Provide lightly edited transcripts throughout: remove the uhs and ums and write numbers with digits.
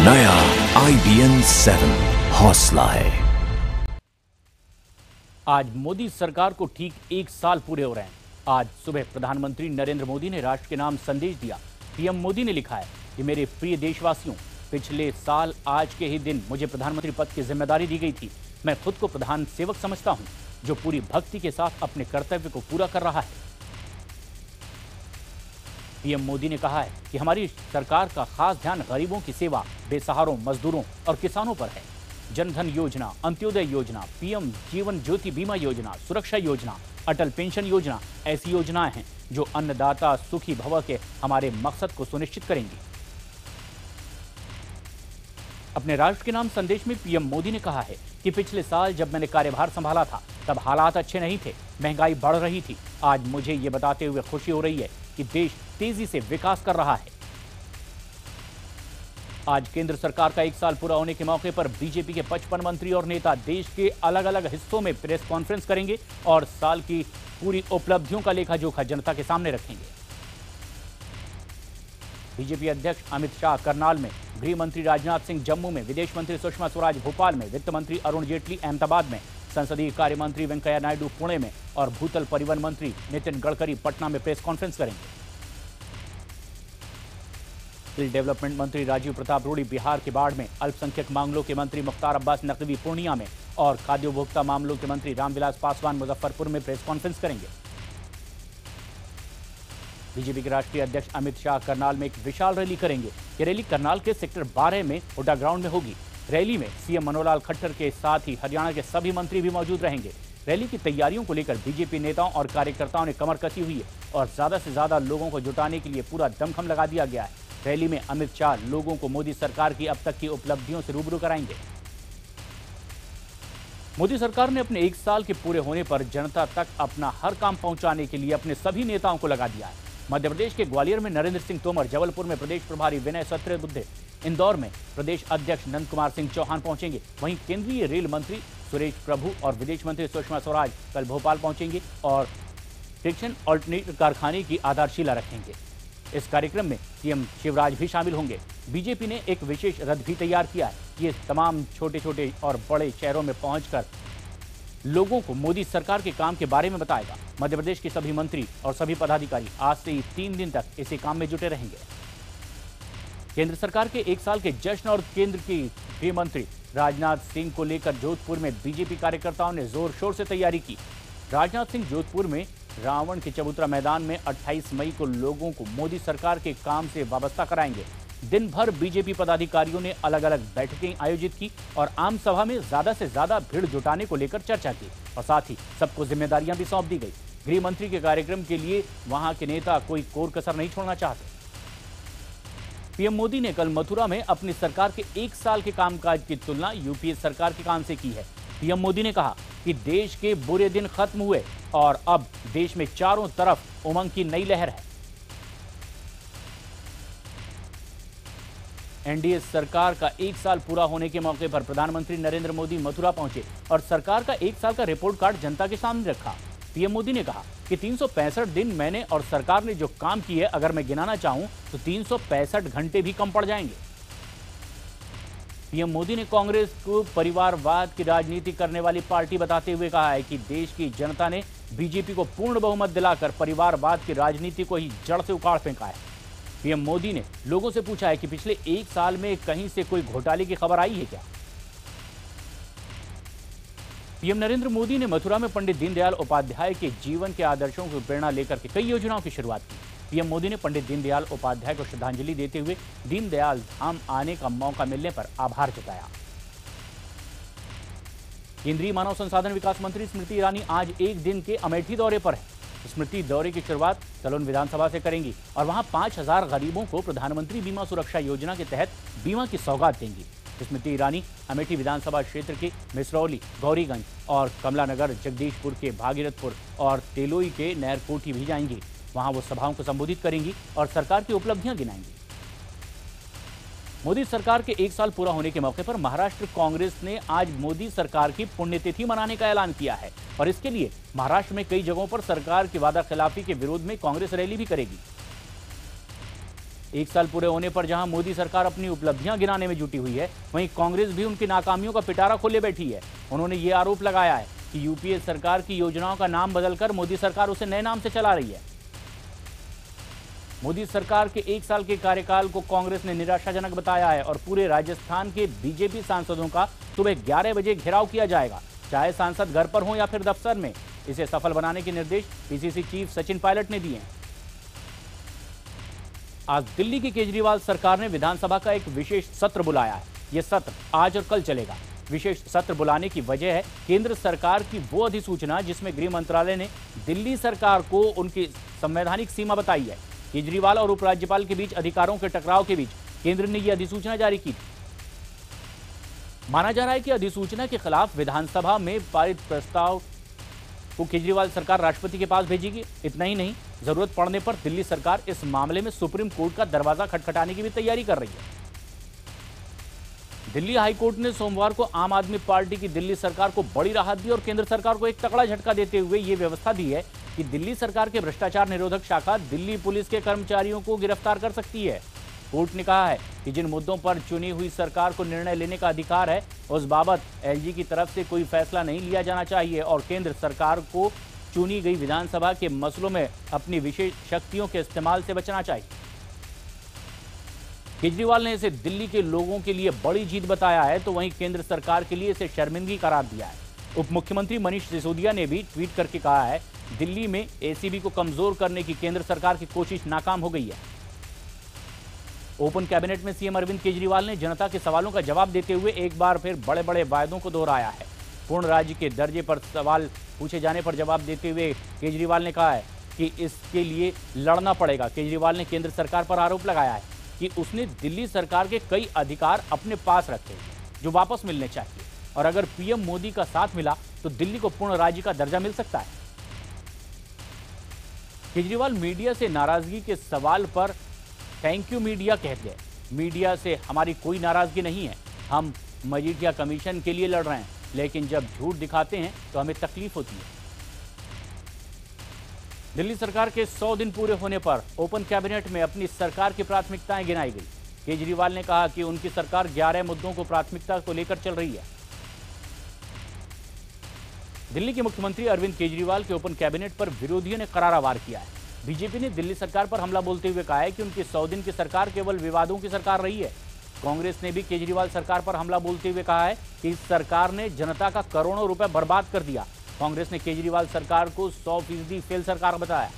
नया IBN 7 हौसला है। आज मोदी सरकार को ठीक 1 साल पूरे हो रहे हैं। आज सुबह प्रधानमंत्री नरेंद्र मोदी ने राष्ट्र के नाम संदेश दिया। पीएम मोदी ने लिखा है कि मेरे प्रिय देशवासियों, पिछले साल आज के ही दिन मुझे प्रधानमंत्री पद की जिम्मेदारी दी गई थी। मैं खुद को प्रधान सेवक समझता हूं, जो पूरी भक्ति के साथ अपने कर्तव्य को पूरा कर रहा है। पीएम मोदी ने कहा है कि हमारी सरकार का खास ध्यान गरीबों की सेवा, बेसहारों, मजदूरों और किसानों पर है। जनधन योजना, अंत्योदय योजना, पीएम जीवन ज्योति बीमा योजना, सुरक्षा योजना, अटल पेंशन योजना ऐसी योजनाएं हैं जो अन्नदाता सुखी भव के हमारे मकसद को सुनिश्चित करेंगी। अपने राष्ट्र के नाम संदेश में पीएम मोदी ने कहा है कि पिछले साल जब मैंने कार्यभार संभाला था तब हालात अच्छे नहीं थे, महंगाई बढ़ रही थी। आज मुझे ये बताते हुए खुशी हो रही है कि देश तेजी से विकास कर रहा है। आज केंद्र सरकार का 1 साल पूरा होने के मौके पर बीजेपी के 55 मंत्री और नेता देश के अलग अलग हिस्सों में प्रेस कॉन्फ्रेंस करेंगे और साल की पूरी उपलब्धियों का लेखा जोखा जनता के सामने रखेंगे। बीजेपी अध्यक्ष अमित शाह करनाल में, गृह मंत्री राजनाथ सिंह जम्मू में, विदेश मंत्री सुषमा स्वराज भोपाल में, वित्त मंत्री अरुण जेटली अहमदाबाद में, संसदीय कार्य मंत्री वेंकैया नायडू पुणे में और भूतल परिवहन मंत्री नितिन गडकरी पटना में प्रेस कॉन्फ्रेंस करेंगे। स्किल डेवलपमेंट मंत्री राजीव प्रताप रूडी बिहार के बाढ़ में, अल्पसंख्यक मामलों के मंत्री मुख्तार अब्बास नकवी पूर्णिया में और खाद्य उपभोक्ता मामलों के मंत्री रामविलास पासवान मुजफ्फरपुर में प्रेस कॉन्फ्रेंस करेंगे। बीजेपी के राष्ट्रीय अध्यक्ष अमित शाह करनाल में एक विशाल रैली करेंगे। ये रैली करनाल के सेक्टर 12 में हुड्डा ग्राउंड में होगी। रैली में सीएम मनोहर लाल खट्टर के साथ ही हरियाणा के सभी मंत्री भी मौजूद रहेंगे। रैली की तैयारियों को लेकर बीजेपी नेताओं और कार्यकर्ताओं ने कमर कसी हुई है और ज्यादा से ज्यादा लोगों को जुटाने के लिए पूरा दमखम लगा दिया गया है। रैली में अमित शाह लोगों को मोदी सरकार की अब तक की उपलब्धियों से रूबरू कराएंगे। मोदी सरकार ने अपने 1 साल के पूरे होने पर जनता तक अपना हर काम पहुंचाने के लिए अपने सभी नेताओं को लगा दिया है। मध्य प्रदेश के ग्वालियर में नरेंद्र सिंह तोमर, जबलपुर में प्रदेश प्रभारी विनय सहस्त्रबुद्धे, इंदौर में प्रदेश अध्यक्ष नंद कुमार सिंह चौहान पहुंचेंगे। वहीं केंद्रीय रेल मंत्री सुरेश प्रभु और विदेश मंत्री सुषमा स्वराज कल भोपाल पहुंचेंगे और फ्रिक्शन ऑल्टरनेटर कारखाने की आधारशिला रखेंगे। इस कार्यक्रम में सीएम शिवराज भी शामिल होंगे। बीजेपी ने एक विशेष रथ भी तैयार किया है। ये तमाम छोटे छोटे और बड़े शहरों में पहुंचकर लोगों को मोदी सरकार के काम के बारे में बताएगा। मध्य प्रदेश के सभी मंत्री और सभी पदाधिकारी आज से ही 3 दिन तक इसी काम में जुटे रहेंगे। केंद्र सरकार के 1 साल के जश्न और केंद्र की गृह मंत्री राजनाथ सिंह को लेकर जोधपुर में बीजेपी कार्यकर्ताओं ने जोर शोर से तैयारी की। राजनाथ सिंह जोधपुर में रावण के चबूतरा मैदान में 28 मई को लोगों को मोदी सरकार के काम से वाबस्ता कराएंगे। दिन भर बीजेपी पदाधिकारियों ने अलग अलग बैठकें आयोजित की और आम सभा में ज्यादा से ज्यादा भीड़ जुटाने को लेकर चर्चा की और साथ ही सबको जिम्मेदारियां भी सौंप दी गई। गृह मंत्री के कार्यक्रम के लिए वहां के नेता कोई कोर कसर नहीं छोड़ना चाहते। पीएम मोदी ने कल मथुरा में अपनी सरकार के 1 साल के कामकाज की तुलना यूपीए सरकार के काम से की है। पीएम मोदी ने कहा कि देश के बुरे दिन खत्म हुए और अब देश में चारों तरफ उमंग की नई लहर है। एनडीए सरकार का 1 साल पूरा होने के मौके पर प्रधानमंत्री नरेंद्र मोदी मथुरा पहुंचे और सरकार का 1 साल का रिपोर्ट कार्ड जनता के सामने रखा। पीएम मोदी ने कहा कि 365 दिन मैंने और सरकार ने जो काम किए, अगर मैं गिनाना चाहूं तो 365 घंटे भी कम पड़ जाएंगे। पीएम मोदी ने कांग्रेस को परिवारवाद की राजनीति करने वाली पार्टी बताते हुए कहा है कि देश की जनता ने बीजेपी को पूर्ण बहुमत दिलाकर परिवारवाद की राजनीति को ही जड़ से उखाड़ फेंका है। पीएम मोदी ने लोगों से पूछा है कि पिछले 1 साल में कहीं से कोई घोटाले की खबर आई है क्या। पीएम नरेंद्र मोदी ने मथुरा में पंडित दीनदयाल उपाध्याय के जीवन के आदर्शों की प्रेरणा लेकर के कई योजनाओं की शुरुआत की। पीएम मोदी ने पंडित दीनदयाल उपाध्याय को श्रद्धांजलि देते हुए दीनदयाल धाम आने का मौका मिलने पर आभार जताया। केंद्रीय मानव संसाधन विकास मंत्री स्मृति ईरानी आज 1 दिन के अमेठी दौरे पर है। स्मृति दौरे की शुरुआत सलोन विधानसभा से करेंगी और वहां 5000 गरीबों को प्रधानमंत्री बीमा सुरक्षा योजना के तहत बीमा की सौगात देंगी। स्मृति ईरानी अमेठी विधानसभा क्षेत्र के मिसरौली, गौरीगंज और कमलानगर, जगदीशपुर के भागीरथपुर और तेलोई के नहरकोठी भी जाएंगी। वहां वो सभाओं को संबोधित करेंगी और सरकार की उपलब्धियां गिनाएंगी। मोदी सरकार के 1 साल पूरा होने के मौके पर महाराष्ट्र कांग्रेस ने आज मोदी सरकार की पुण्यतिथि मनाने का ऐलान किया है और इसके लिए महाराष्ट्र में कई जगहों पर सरकार की वादा खिलाफी के विरोध में कांग्रेस रैली भी करेगी। एक साल पूरे होने पर जहां मोदी सरकार अपनी उपलब्धियां गिनाने में जुटी हुई है, वहीं कांग्रेस भी उनकी नाकामियों का पिटारा खोले बैठी है। उन्होंने ये आरोप लगाया है कि यूपीए सरकार की योजनाओं का नाम बदलकर मोदी सरकार उसे नए नाम से चला रही है। मोदी सरकार के एक साल के कार्यकाल को कांग्रेस ने निराशाजनक बताया है और पूरे राजस्थान के बीजेपी सांसदों का सुबह 11 बजे घेराव किया जाएगा, चाहे सांसद घर पर हों या फिर दफ्तर में। इसे सफल बनाने के निर्देश पीसीसी चीफ सचिन पायलट ने दिए हैं। आज दिल्ली की केजरीवाल सरकार ने विधानसभा का एक विशेष सत्र बुलाया है। यह सत्र आज और कल चलेगा। विशेष सत्र बुलाने की वजह है केंद्र सरकार की वो अधिसूचना जिसमें गृह मंत्रालय ने दिल्ली सरकार को उनकी संवैधानिक सीमा बताई है। केजरीवाल और उपराज्यपाल के बीच अधिकारों के टकराव के बीच केंद्र ने यह अधिसूचना जारी की थी। माना जा रहा है कि अधिसूचना के खिलाफ विधानसभा में पारित प्रस्ताव को केजरीवाल सरकार राष्ट्रपति के पास भेजेगी। इतना ही नहीं, जरूरत पड़ने पर दिल्ली सरकार इस मामले में सुप्रीम कोर्ट का दरवाजा खटखटाने की भी तैयारी कर रही है। दिल्ली हाईकोर्ट ने सोमवार को आम आदमी पार्टी की दिल्ली सरकार को बड़ी राहत दी और केंद्र सरकार को एक तगड़ा झटका देते हुए यह व्यवस्था दी है कि दिल्ली सरकार के भ्रष्टाचार निरोधक शाखा दिल्ली पुलिस के कर्मचारियों को गिरफ्तार कर सकती है। कोर्ट ने कहा है कि जिन मुद्दों पर चुनी हुई सरकार को निर्णय लेने का अधिकार है, उस बाबत एलजी की तरफ से कोई फैसला नहीं लिया जाना चाहिए और केंद्र सरकार को चुनी गई विधानसभा के मसलों में अपनी विशेष शक्तियों के इस्तेमाल से बचना चाहिए। केजरीवाल ने इसे दिल्ली के लोगों के लिए बड़ी जीत बताया है, तो वहीं केंद्र सरकार के लिए इसे शर्मिंदगी करार दिया है। उप मुख्यमंत्री मनीष सिसोदिया ने भी ट्वीट करके कहा है, दिल्ली में एसीबी को कमजोर करने की केंद्र सरकार की कोशिश नाकाम हो गई है। ओपन कैबिनेट में सीएम अरविंद केजरीवाल ने जनता के सवालों का जवाब देते हुए एक बार फिर बड़े बड़े वायदों को दोहराया है। पूर्ण राज्य के दर्जे पर सवाल पूछे जाने पर जवाब देते हुए केजरीवाल ने कहा है कि इसके लिए लड़ना पड़ेगा। केजरीवाल ने केंद्र सरकार पर आरोप लगाया है कि उसने दिल्ली सरकार के कई अधिकार अपने पास रखे जो वापस मिलने चाहिए और अगर पीएम मोदी का साथ मिला तो दिल्ली को पूर्ण राज्य का दर्जा मिल सकता है। केजरीवाल मीडिया से नाराजगी के सवाल पर थैंक यू मीडिया कहते हैं। मीडिया से हमारी कोई नाराजगी नहीं है, हम मजीठिया कमीशन के लिए लड़ रहे हैं, लेकिन जब झूठ दिखाते हैं तो हमें तकलीफ होती है। दिल्ली सरकार के 100 दिन पूरे होने पर ओपन कैबिनेट में अपनी सरकार की प्राथमिकताएं गिनाई गई। केजरीवाल ने कहा कि उनकी सरकार 11 मुद्दों को प्राथमिकता को लेकर चल रही है। दिल्ली के मुख्यमंत्री अरविंद केजरीवाल के ओपन कैबिनेट पर विरोधियों ने करारा वार किया है। बीजेपी ने दिल्ली सरकार पर हमला बोलते हुए कहा है कि उनकी 100 दिन की सरकार केवल विवादों की सरकार रही है। कांग्रेस ने भी केजरीवाल सरकार पर हमला बोलते हुए कहा है कि इस सरकार ने जनता का करोड़ों रुपए बर्बाद कर दिया। कांग्रेस ने केजरीवाल सरकार को 100% फेल सरकार बताया।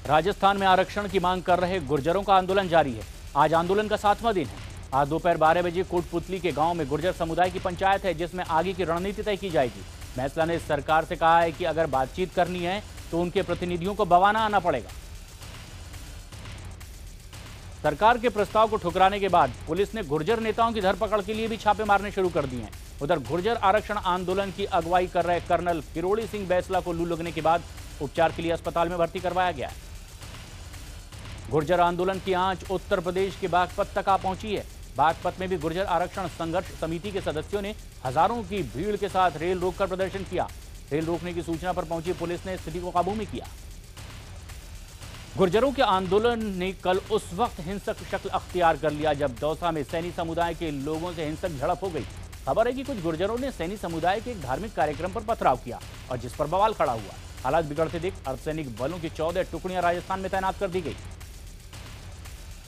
राजस्थान में आरक्षण की मांग कर रहे गुर्जरों का आंदोलन जारी है। आज आंदोलन का 7वां दिन है। आज दोपहर 12 बजे कोटपुतली के गांव में गुर्जर समुदाय की पंचायत है, जिसमें आगे की रणनीति तय की जाएगी। फैसला ने सरकार से कहा है कि अगर बातचीत करनी है तो उनके प्रतिनिधियों को बवाना आना पड़ेगा। सरकार के प्रस्ताव को ठुकराने के बाद पुलिस ने गुर्जर नेताओं की धरपकड़ के लिए भी छापे मारने शुरू कर दिए हैं। उधर गुर्जर आरक्षण आंदोलन की अगुवाई कर रहे कर्नल किरोड़ी सिंह बैसला को लू लगने के बाद उपचार के लिए अस्पताल में भर्ती करवाया गया है। गुर्जर आंदोलन की आंच उत्तर प्रदेश के बागपत तक आ पहुंची है। बागपत में भी गुर्जर आरक्षण संघर्ष समिति के सदस्यों ने हजारों की भीड़ के साथ रेल रोककर प्रदर्शन किया। रेल रोकने की सूचना पर पहुंची पुलिस ने स्थिति को काबू में किया। गुर्जरों के आंदोलन ने कल उस वक्त हिंसक शक्ल अख्तियार कर लिया जब दौसा में सैनी समुदाय के लोगों से हिंसक झड़प हो गई। खबर है कि कुछ गुर्जरों ने सैनी समुदाय के एक धार्मिक कार्यक्रम पर पथराव किया और जिस पर बवाल खड़ा हुआ। हालात बिगड़ते देख अर्धसैनिक बलों की 14 टुकड़ियां राजस्थान में तैनात कर दी गई।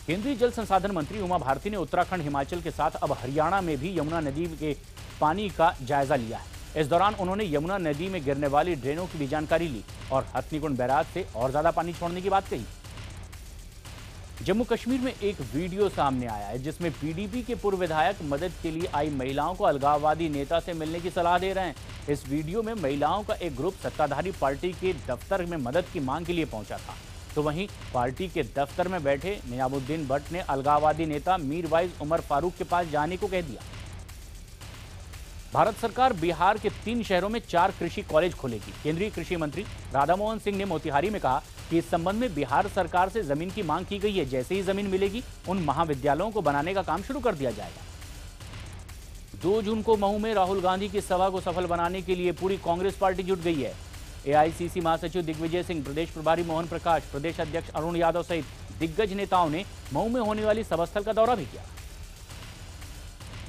केंद्रीय जल संसाधन मंत्री उमा भारती ने उत्तराखंड, हिमाचल के साथ अब हरियाणा में भी यमुना नदी के पानी का जायजा लिया है। इस दौरान उन्होंने यमुना नदी में गिरने वाली ड्रेनों की भी जानकारी ली और हथनीकुंड बैराज से और ज्यादा पानी छोड़ने की बात कही। जम्मू कश्मीर में एक वीडियो सामने आया है जिसमें पीडीपी के पूर्व विधायक मदद के लिए आई महिलाओं को अलगाववादी नेता से मिलने की सलाह दे रहे हैं। इस वीडियो में महिलाओं का एक ग्रुप सत्ताधारी पार्टी के दफ्तर में मदद की मांग के लिए पहुंचा था, तो वहीं पार्टी के दफ्तर में बैठे नियामुद्दीन भट्ट ने अलगाववादी नेता मीरवाइज उमर फारूक के पास जाने को कह दिया। भारत सरकार बिहार के 3 शहरों में 4 कृषि कॉलेज खोलेगी। केंद्रीय कृषि मंत्री राधामोहन सिंह ने मोतिहारी में कहा कि इस संबंध में बिहार सरकार से जमीन की मांग की गई है। जैसे ही जमीन मिलेगी उन महाविद्यालयों को बनाने का काम शुरू कर दिया जाएगा। 2 जून को महू में राहुल गांधी की सभा को सफल बनाने के लिए पूरी कांग्रेस पार्टी जुट गई है। एआईसीसी महासचिव दिग्विजय सिंह, प्रदेश प्रभारी मोहन प्रकाश, प्रदेश अध्यक्ष अरुण यादव सहित दिग्गज नेताओं ने मऊ में होने वाली सभा स्थल का दौरा भी किया।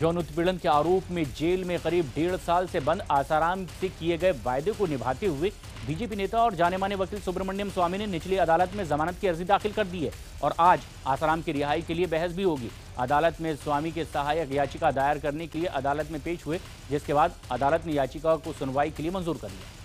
यौन उत्पीड़न के आरोप में जेल में करीब 1.5 साल से बंद आसाराम से किए गए वायदे को निभाते हुए बीजेपी नेता और जाने माने वकील सुब्रमण्यम स्वामी ने निचली अदालत में जमानत की अर्जी दाखिल कर दी है और आज आसाराम की रिहाई के लिए बहस भी होगी। अदालत में स्वामी के सहायक याचिका दायर करने के लिए अदालत में पेश हुए, जिसके बाद अदालत ने याचिका को सुनवाई के लिए मंजूर कर लिया।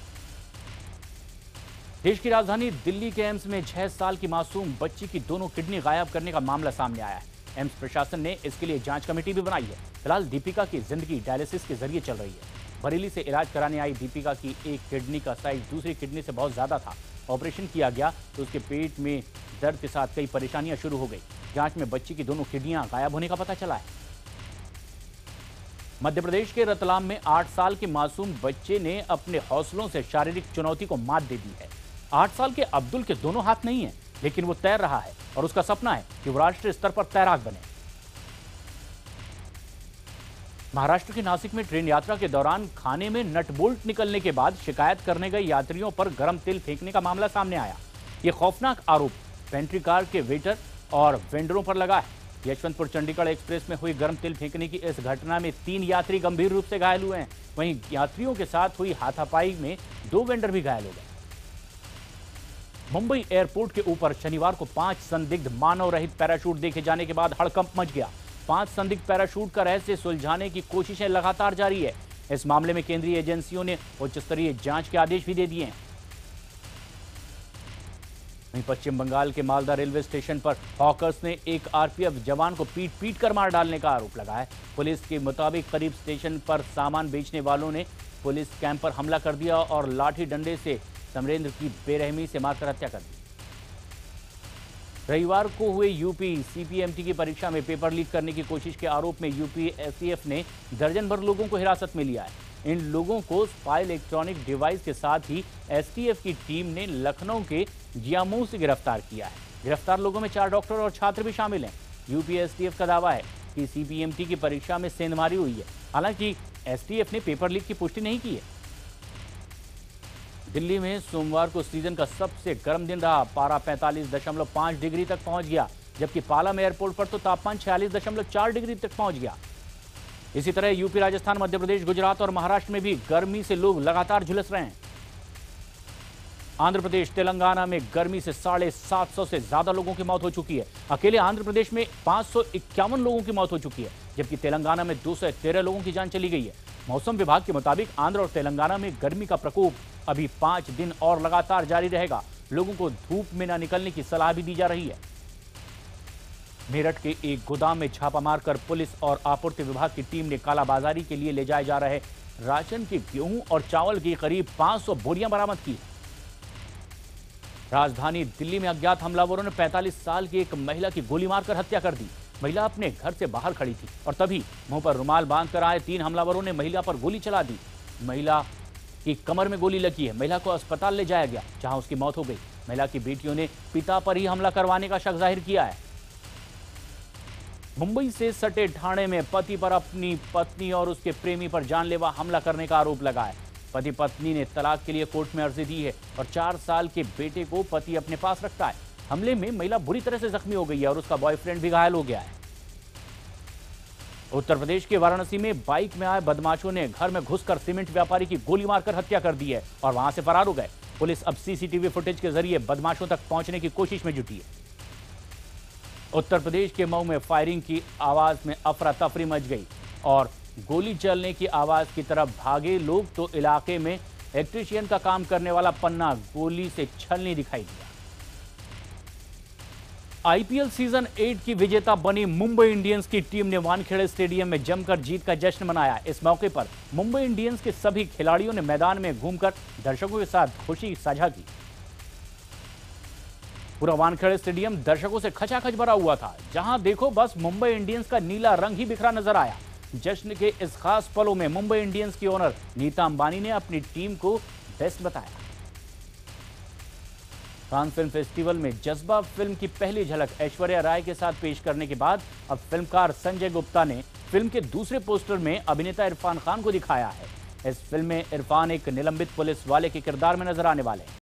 देश की राजधानी दिल्ली के एम्स में 6 साल की मासूम बच्ची की दोनों किडनी गायब करने का मामला सामने आया है। एम्स प्रशासन ने इसके लिए जांच कमेटी भी बनाई है। फिलहाल दीपिका की जिंदगी डायलिसिस के जरिए चल रही है। बरेली से इलाज कराने आई दीपिका की एक किडनी का साइज दूसरी किडनी से बहुत ज्यादा था। ऑपरेशन किया गया तो उसके पेट में दर्द के साथ कई परेशानियां शुरू हो गई। जांच में बच्ची की दोनों किडनियां गायब होने का पता चला है। मध्य प्रदेश के रतलाम में 8 साल के मासूम बच्चे ने अपने हौसलों से शारीरिक चुनौती को मात दे दी है। 8 साल के अब्दुल के दोनों हाथ नहीं है, लेकिन वो तैर रहा है और उसका सपना है कि वो राष्ट्रीय स्तर पर तैराक बने। महाराष्ट्र के नासिक में ट्रेन यात्रा के दौरान खाने में नट बोल्ट निकलने के बाद शिकायत करने गए यात्रियों पर गर्म तेल फेंकने का मामला सामने आया। ये खौफनाक आरोप पेंट्री कार के वेटर और वेंडरों पर लगा है। यशवंतपुर चंडीगढ़ एक्सप्रेस में हुई गर्म तेल फेंकने की इस घटना में 3 यात्री गंभीर रूप से घायल हुए हैं। वहीं यात्रियों के साथ हुई हाथापाई में 2 वेंडर भी घायल हो गए। मुंबई एयरपोर्ट के ऊपर शनिवार को 5 संदिग्ध मानव रहित पैराशूट देखे जाने के बाद हड़कंप मच गया। 5 संदिग्ध पैराशूट का रहस्य सुलझाने की कोशिशें लगातार जारी है। इस मामले में केंद्रीय एजेंसियों ने उच्च स्तरीय जांच के आदेश भी दे दिए हैं। वहीं पश्चिम बंगाल के मालदा रेलवे स्टेशन पर हॉकर्स ने एक आरपीएफ जवान को पीट कर मार डालने का आरोप लगाया है। पुलिस के मुताबिक करीब स्टेशन पर सामान बेचने वालों ने पुलिस कैंप पर हमला कर दिया और लाठी डंडे से समरेंद्र की बेरहमी से मारकर हत्या कर दी। रविवार को हुए यूपी सीपीएमटी की परीक्षा में पेपर लीक करने की कोशिश के आरोप में यूपी एसटीएफ ने दर्जन भर लोगों को हिरासत में लिया है। इन लोगों को स्पाई इलेक्ट्रॉनिक डिवाइस के साथ ही एसटीएफ की टीम ने लखनऊ के जियामऊ से गिरफ्तार किया है। गिरफ्तार लोगों में 4 डॉक्टर और छात्र भी शामिल हैं। यूपी एसटीएफ का दावा है कि सीपीएमटी की परीक्षा में सेंधमारी हुई है। हालांकि एसटीएफ ने पेपर लीक की पुष्टि नहीं की है। दिल्ली में सोमवार को सीजन का सबसे गर्म दिन रहा। पारा 45.5 डिग्री तक पहुंच गया, जबकि पालम एयरपोर्ट पर तो तापमान 46.4 डिग्री तक पहुंच गया। इसी तरह यूपी, राजस्थान, मध्य प्रदेश, गुजरात और महाराष्ट्र में भी गर्मी से लोग लगातार झुलस रहे हैं। आंध्र प्रदेश, तेलंगाना में गर्मी से 750 से ज्यादा लोगों की मौत हो चुकी है। अकेले आंध्र प्रदेश में 551 लोगों की मौत हो चुकी है, जबकि तेलंगाना में 213 लोगों की जान चली गई है। मौसम विभाग के मुताबिक आंध्र और तेलंगाना में गर्मी का प्रकोप अभी 5 दिन और लगातार जारी रहेगा। लोगों को धूप में न निकलने की सलाह भी दी जा रही है। मेरठ के एक गोदाम में छापा मारकर पुलिस और आपूर्ति विभाग की टीम ने कालाबाजारी के लिए ले जाए जा रहे राशन के गेहूं और चावल की करीब 500 बोरियां बरामद की। राजधानी दिल्ली में अज्ञात हमलावरों ने 45 साल की एक महिला की गोली मारकर हत्या कर दी। महिला अपने घर से बाहर खड़ी थी और तभी मुंह पर रुमाल बांधकर आए 3 हमलावरों ने महिला पर गोली चला दी। महिला की कमर में गोली लगी है। महिला को अस्पताल ले जाया गया, जहां उसकी मौत हो गई। महिला की बेटियों ने पिता पर ही हमला करवाने का शक जाहिर किया है। मुंबई से सटे ठाणे में पति पर अपनी पत्नी और उसके प्रेमी पर जानलेवा हमला करने का आरोप लगा है। पति पत्नी ने तलाक के लिए कोर्ट में अर्जी दी है और 4 साल के बेटे को पति अपने पास रखता है। हमले में महिला बुरी तरह से जख्मी हो गई है और उसका बॉयफ्रेंड भी घायल हो गया है। उत्तर प्रदेश के वाराणसी में बाइक में आए बदमाशों ने घर में घुसकर सीमेंट व्यापारी की गोली मारकर हत्या कर दी है और वहां से फरार हो गए। पुलिस अब सीसीटीवी फुटेज के जरिए बदमाशों तक पहुंचने की कोशिश में जुटी है। उत्तर प्रदेश के मऊ में फायरिंग की आवाज में अफरा तफरी मच गई और गोली चलने की आवाज की तरफ भागे लोग तो इलाके में इलेक्ट्रीशियन का काम करने वाला पन्ना गोली से छलनी दिखाई दिया। आईपीएल सीजन 8 की विजेता बनी मुंबई इंडियंस की टीम ने वानखेड़े स्टेडियम में जमकर जीत का जश्न मनाया। इस मौके पर मुंबई इंडियंस के सभी खिलाड़ियों ने मैदान में घूमकर दर्शकों के साथ खुशी साझा की। पूरा वानखेड़े स्टेडियम दर्शकों से खचाखच भरा हुआ था। जहां देखो बस मुंबई इंडियंस का नीला रंग ही बिखरा नजर आया। जश्न के इस खास पलों में मुंबई इंडियंस की ओनर नीता अंबानी ने अपनी टीम को बेस्ट बताया। कान फिल्म फेस्टिवल में जज्बा फिल्म की पहली झलक ऐश्वर्या राय के साथ पेश करने के बाद अब फिल्मकार संजय गुप्ता ने फिल्म के दूसरे पोस्टर में अभिनेता इरफान खान को दिखाया है। इस फिल्म में इरफान एक निलंबित पुलिस वाले के किरदार में नजर आने वाले हैं।